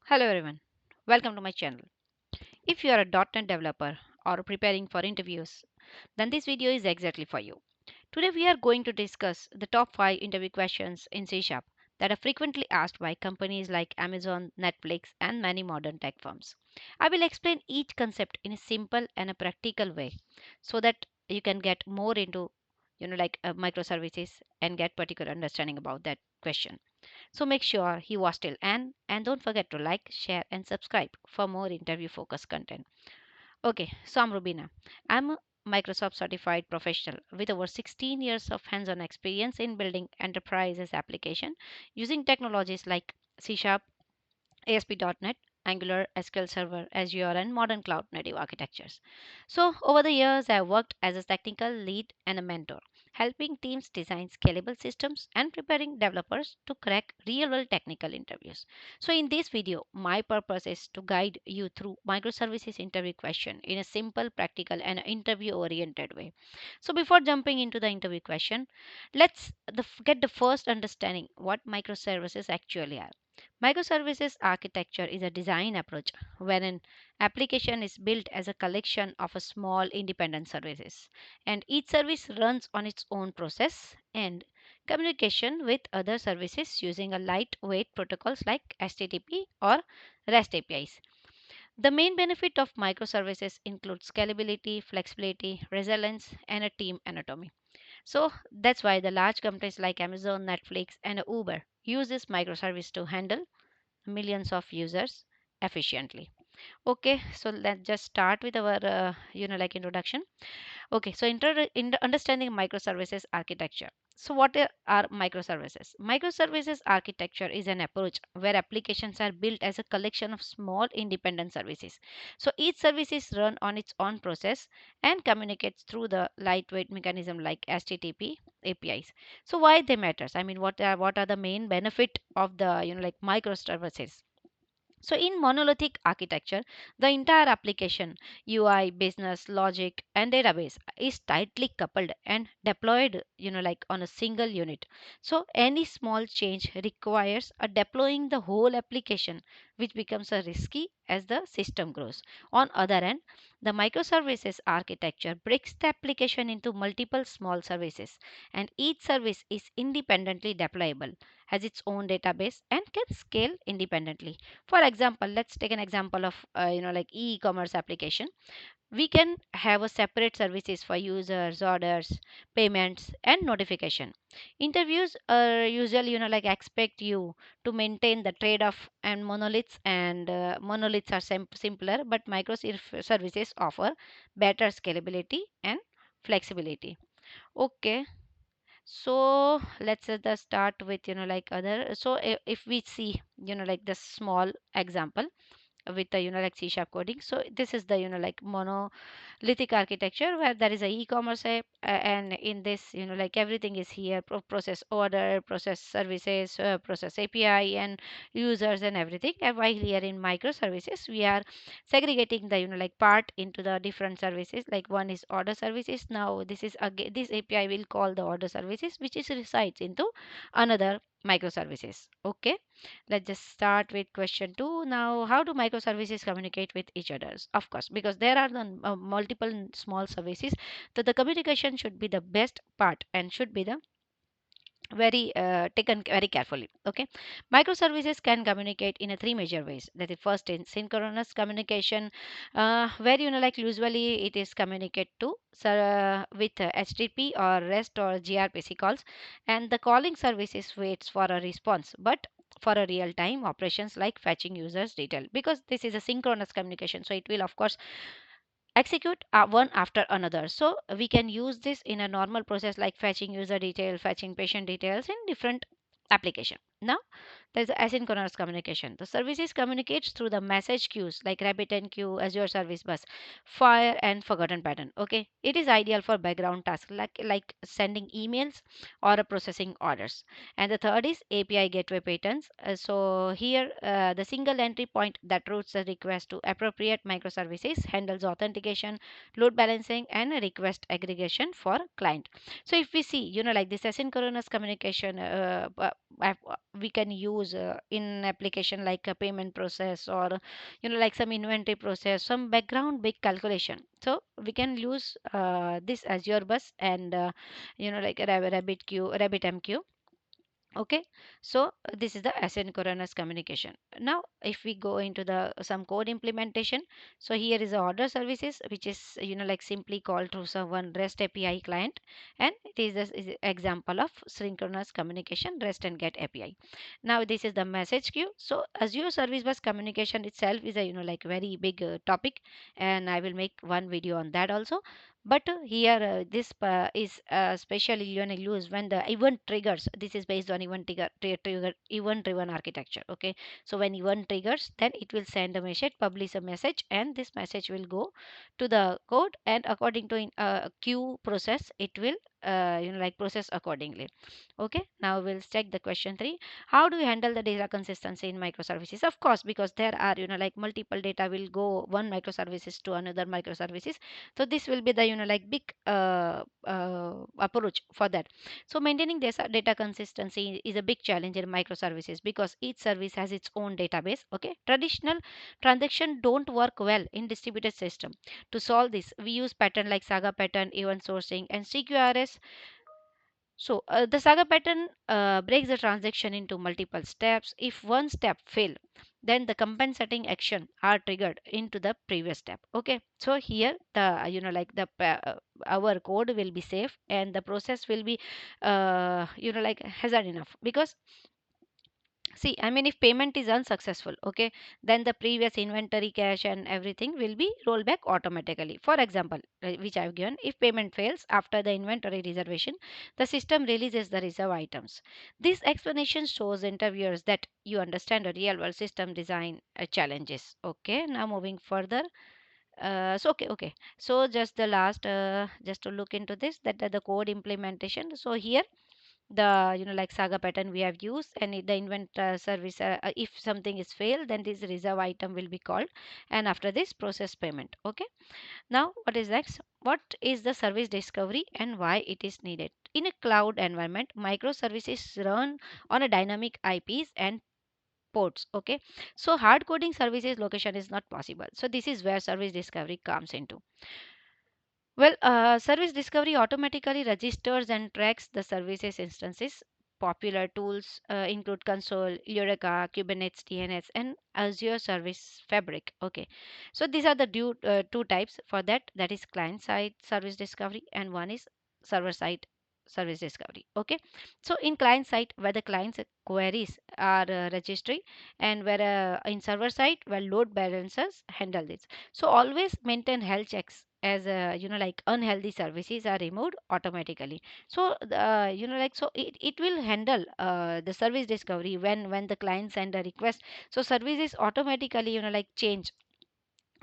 Hello everyone, welcome to my channel. If you are a .NET developer or preparing for interviews, then this video is exactly for you. Today we are going to discuss the top 5 interview questions in C# that are frequently asked by companies like Amazon, Netflix and many modern tech firms. I will explain each concept in a simple and a practical way so that you can get more into microservices and get particular understanding about that question. So make sure you watch till end and don't forget to like, share and subscribe for more interview focused content. Okay, so I'm Rubina. I'm a Microsoft certified professional with over 16 years of hands-on experience in building enterprises application using technologies like C Sharp, ASP.NET, Angular, SQL Server, Azure, and modern cloud native architectures. So, over the years, I worked as a technical lead and a mentor, helping teams design scalable systems and preparing developers to crack real world technical interviews. So, in this video, my purpose is to guide you through microservices interview question in a simple, practical, and interview oriented way. So, before jumping into the interview question, get the first understanding what microservices actually are. Microservices architecture is a design approach where an application is built as a collection of a small independent services, and each service runs on its own process and communication with other services using a lightweight protocols like HTTP or REST APIs. The main benefit of microservices include scalability, flexibility, resilience, and a team anatomy. So that's why the large companies like Amazon, Netflix, and Uber use this microservice to handle millions of users efficiently. Okay, so let's just start with our introduction. Okay, so in understanding microservices architecture. So are microservices? Microservices architecture is an approach where applications are built as a collection of small independent services. So each service is run on its own process and communicates through the lightweight mechanism like HTTP APIs. So why they matters? I mean, what are the main benefit of the microservices? So in monolithic architecture, the entire application, UI, business, logic, and database is tightly coupled and deployed, on a single unit. So any small change requires a deploying the whole application, which becomes a risky as the system grows. On other end, the microservices architecture breaks the application into multiple small services, and each service is independently deployable, has its own database, and can scale independently. For example, let's take an example of e-commerce application. We can have a separate services for users, orders, payments and notification. Interviews usually expect you to maintain the trade-off and monoliths, and monoliths are simpler, but microservices offer better scalability and flexibility. Okay, so let's just start with other. So if we see the small example with the C sharp coding. So this is the monolithic architecture where there is a e-commerce app, and in this everything is here: process order, process services, process API and users and everything. And while here in microservices we are segregating the part into the different services. Like one is order services. Now this is again, this API will call the order services which is resides into another microservices. Okay, let's just start with question 2. Now, how do microservices communicate with each other? Of course, because there are the multiple small services, so the communication should be the best part and should be the very taken very carefully. Okay, microservices can communicate in a three major ways. That is, first in synchronous communication, where usually it is communicate to with HTTP or REST or gRPC calls, and the calling services waits for a response, but for a real time operations like fetching users detail, because this is a synchronous communication, so it will of course execute one after another. So we can use this in a normal process like fetching user detail, fetching patient details in different application. Now there's the asynchronous communication. The services communicates through the message queues like RabbitMQ, Azure Service Bus, Fire, and Forgotten Pattern. Okay, it is ideal for background tasks like sending emails or processing orders. And the third is API gateway patterns. So here the single entry point that routes the request to appropriate microservices handles authentication, load balancing, and request aggregation for client. So if we see, this asynchronous communication we can use in application like a payment process, or like some inventory process, some background big calculation. So we can use this Azure bus and like a RabbitMQ. Okay, so this is the asynchronous communication. Now if we go into the some code implementation, so here is the order services, which is like simply called through someone REST API client, and it is the example of synchronous communication, REST and GET API. Now this is the message queue. So Azure service bus communication itself is a like very big topic, and I will make one video on that also. But here this is especially used when the event triggers. This is based on event driven architecture. Okay, so when event triggers, then it will send a message, publish a message, and this message will go to the code, and according to queue process, it will like process accordingly. Okay, now we'll check the question 3. How do you handle the data consistency in microservices? Of course, because there are like multiple data will go one microservices to another microservices. So this will be the like big approach for that. So maintaining this data consistency is a big challenge in microservices because each service has its own database. Okay, traditional transaction don't work well in distributed system. To solve this, we use pattern like Saga pattern, event sourcing, and CQRS. So the Saga pattern breaks the transaction into multiple steps. If one step fail, then the compensating action are triggered into the previous step. Okay, so here the like the our code will be safe, and the process will be like hazard enough. Because see, I mean, if payment is unsuccessful, okay, then the previous inventory cache and everything will be rolled back automatically. For example, which I've given, if payment fails after the inventory reservation, the system releases the reserve items. This explanation shows interviewers that you understand the real world system design challenges. Okay, now moving further. Okay. So just the last, just to look into this, that the code implementation. So here the like Saga pattern we have used, and the invent service, if something is failed, then this reserve item will be called, and after this process payment. Okay, now what is next? What is the service discovery and why it is needed? In a cloud environment, microservices run on a dynamic IPs and ports. Okay, so hard coding services location is not possible. So this is where service discovery comes into. Well, service discovery automatically registers and tracks the services instances. Popular tools include Consul, Eureka, Kubernetes, DNS, and Azure Service Fabric. Okay, so these are the two types for that. That is client side service discovery, and one is server side service discovery. Okay, so in client side, where the client's queries are registry, and where in server side, where load balancers handle this. So always maintain health checks, as like unhealthy services are removed automatically. So like so it will handle the service discovery when the client send a request. So services automatically like change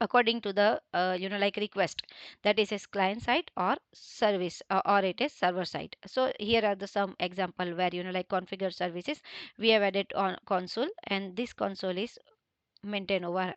according to the like request, that is a client side or service, or it is server side. So here are the some example where like configure services we have added on console, and this console is maintain over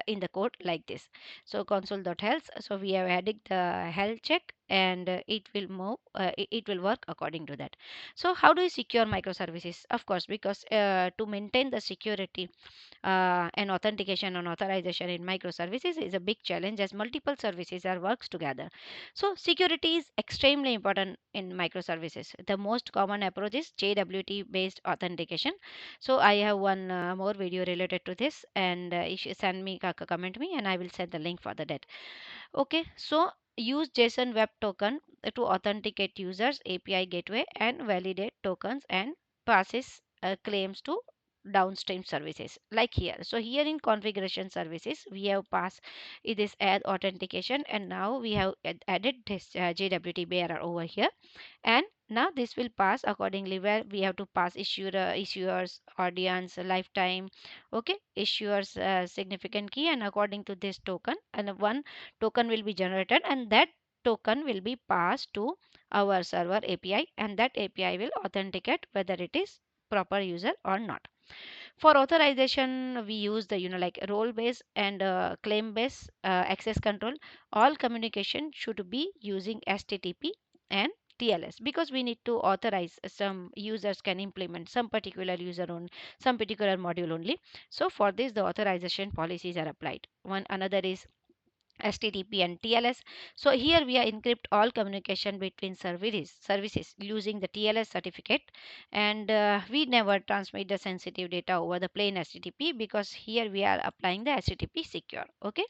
in the code like this. So console.health, so we have added the health check, and it will move, it will work according to that. So how do you secure microservices? Of course, because to maintain the security and authentication and authorization in microservices is a big challenge, as multiple services are works together. So security is extremely important in microservices. The most common approach is JWT based authentication. So I have one more video related to this, and if you send me comment me, and I will send the link for the that. Okay, so use JSON Web Token to authenticate users, API gateway, and validate tokens, and passes claims to downstream services like here. So here in configuration services, we have passed it is add authentication, and now we have added this JWT bearer over here, and now this will pass accordingly, where we have to pass issuers, audience, lifetime. Okay, issuers significant key, and according to this token, and one token will be generated, and that token will be passed to our server API, and that API will authenticate whether it is proper user or not. For authorization, we use the like role based and claim based access control. All communication should be using HTTP and TLS, because we need to authorize some users can implement some particular user on some particular module only. So for this, the authorization policies are applied. One another is HTTP and TLS. So here we are encrypt all communication between services using the TLS certificate, and we never transmit the sensitive data over the plain HTTP, because here we are applying the HTTP secure. Okay,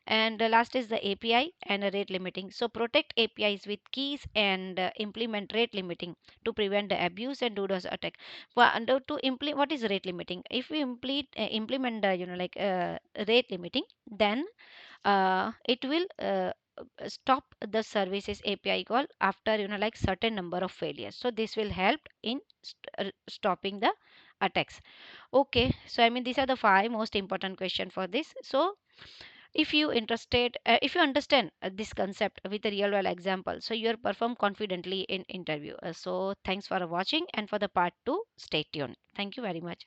and the last is the API and rate limiting. So protect APIs with keys and implement rate limiting to prevent the abuse and DDoS attack. To implement, what is rate limiting? If we implement rate limiting, then it will stop the services API call after certain number of failures. So this will help in stopping the attacks. Okay, so I mean these are the five most important question for this. So if you understand this concept with a real world example, so you'll perform confidently in interview. So thanks for watching, and for the part 2, stay tuned. Thank you very much.